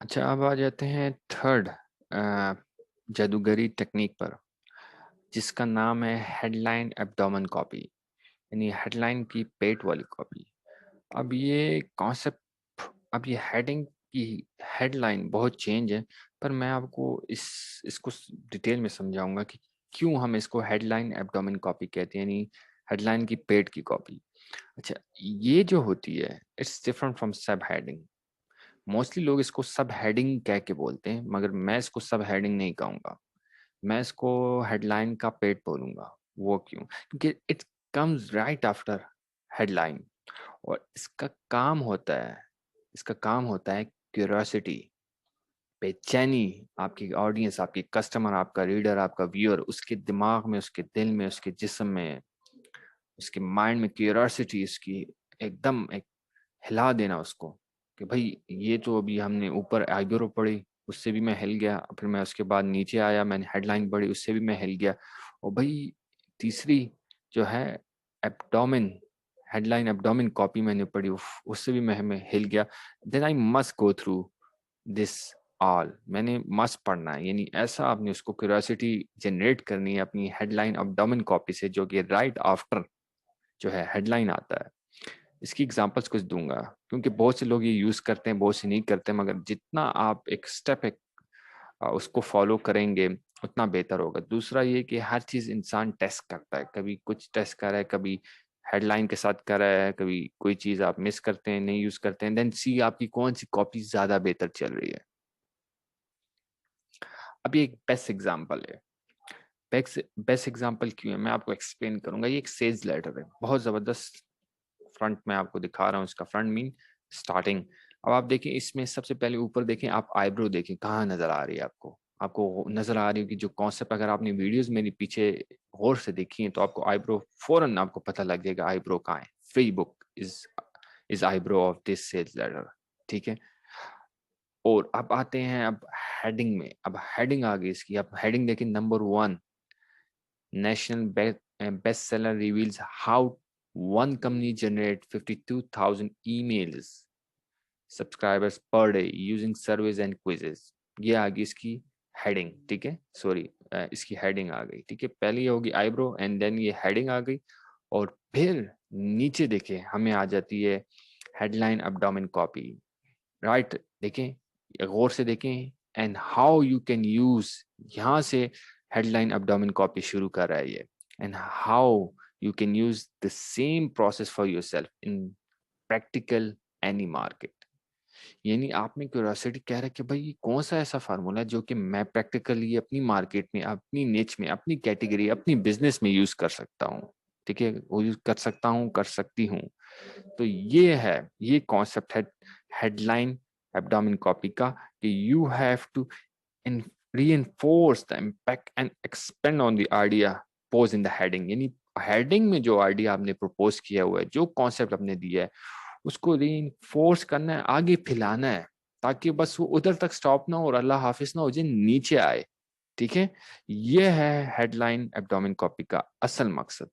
अच्छा, अब आ जाते हैं थर्ड जादूगरी टेक्निक पर, जिसका नाम है हेडलाइन एब्डोमेन कॉपी, यानी हेडलाइन की पेट वाली कॉपी। अब ये कॉन्सेप्ट, अब ये हेडिंग की हेडलाइन बहुत चेंज है, पर मैं आपको इसको डिटेल में समझाऊंगा कि क्यों हम इसको हेडलाइन एब्डोमेन कॉपी कहते हैं, यानी हेडलाइन की पेट की कॉपी। अच्छा, ये जो होती है इट्स डिफरेंट फ्रॉम सब हेडिंग। मोस्टली लोग इसको सब हेडिंग कह के बोलते हैं, मगर मैं इसको सब हेडिंग नहीं कहूँगा, मैं इसको हेडलाइन का पेट बोलूँगा। वो क्यों? क्योंकि it comes right after headline, और इसका काम होता है क्यूरियोसिटी, बेचैनी। आपकी ऑडियंस, आपकी कस्टमर, आपका रीडर, आपका व्यूअर, उसके दिमाग में, उसके दिल में, उसके जिस्म में, उसके माइंड में क्यूरियोसिटी, इसकी एकदम एक हिला देना उसको कि भाई ये तो अभी हमने ऊपर आइब्रो पढ़ी, उससे भी मैं हिल गया, फिर मैं उसके बाद नीचे आया, मैंने हेडलाइन पढ़ी, उससे भी मैं हिल गया, और भाई तीसरी जो है एब्डोमेन, हेडलाइन एब्डोमेन कॉपी मैंने पढ़ी, उससे भी मैं हिल गया। Then I must go through this all, मैंने मस्ट पढ़ना है, यानी ऐसा आपने उसको क्यूरियोसिटी जनरेट करनी है अपनी हेडलाइन एब्डोमेन कॉपी से, जो कि राइट आफ्टर जो है हेडलाइन आता है। इसकी एग्जांपल्स कुछ दूंगा, क्योंकि बहुत से लोग ये यूज करते हैं, बहुत से नहीं करते, मगर जितना आप एक स्टेप उसको फॉलो करेंगे उतना बेहतर होगा। दूसरा ये कि हर चीज इंसान टेस्ट करता है, कभी कुछ टेस्ट कर रहा है, कभी हेडलाइन के साथ कर रहा है, कभी कोई चीज आप मिस करते हैं, नहीं यूज करते हैं, देन सी आपकी कौन सी कॉपी ज्यादा बेहतर चल रही है। अब ये एक बेस्ट एग्जाम्पल है। बेस्ट एग्जाम्पल क्यों है मैं आपको एक्सप्लेन करूंगा। ये एक सेल्स लेटर है, बहुत जबरदस्त। फ्रंट में आपको दिखा रहा हूँ, इसका फ्रंट मीन स्टार्टिंग। अब आप देखें, इसमें सबसे पहले ऊपर देखें, आप आईब्रो देखें कहाँ नजर आ रही है आपको। आपको नजर आ रही है कि जो कॉन्सेप्ट, अगर आपने वीडियोस मेरी पीछे गौर से देखी है, तो आपको आईब्रो फौरन आपको पता लग जाएगा आईब्रो कहाँ है। Free book is eyebrow of this sales letter, ठीक है। और अब आते हैं अब हेडिंग में। अब हेडिंग आ गई इसकी, अब हेडिंग देखें, number 1, National bestseller reveals how one company generates 52,000 emails subscribers per day using surveys and quizzes। ये आ गई इसकी हेडिंग, ठीक है, सॉरी, इसकी हेडिंग आ गई, ठीक है। पहले ये होगी आईब्रो, एंड देन ये हेडिंग आ गई, और फिर नीचे देखें हमें आ जाती है हेडलाइन एब्डोमेन कॉपी, राइट। देखें, गौर से देखें, and how you can use, यहाँ से हेडलाइन एब्डोमेन कॉपी शुरू कर रहा है ये, and how you can use the same process for your self in practical any market. यानी आप में क्यूरियोसिटी कह रहा है कि भाई ये कौन सा ऐसा फार्मूला है जो कि मैं प्रैक्टिकली अपनी मार्केट में, अपनी निच में, अपनी कैटेगरी, अपनी बिजनेस में यूज कर सकता हूँ, ठीक है, वो यूज कर सकता हूँ, कर सकती हूँ। तो ये है, ये कॉन्सेप्ट है हेडलाइन एब्डोमेन कॉपी का, कि you have to reinforce the impact and expand on the idea posed in the heading। यानी हेडिंग में जो आइडिया आपने प्रपोज किया हुआ है, जो कॉन्सेप्ट आपने दिया है, उसको रीइंफोर्स करना है, आगे फैलाना है, ताकि बस वो उधर तक स्टॉप ना हो और अल्लाह हाफिज ना हो जाए, नीचे आए, ठीक है। ये है हेडलाइन एब्डोमेन कॉपी का असल मकसद।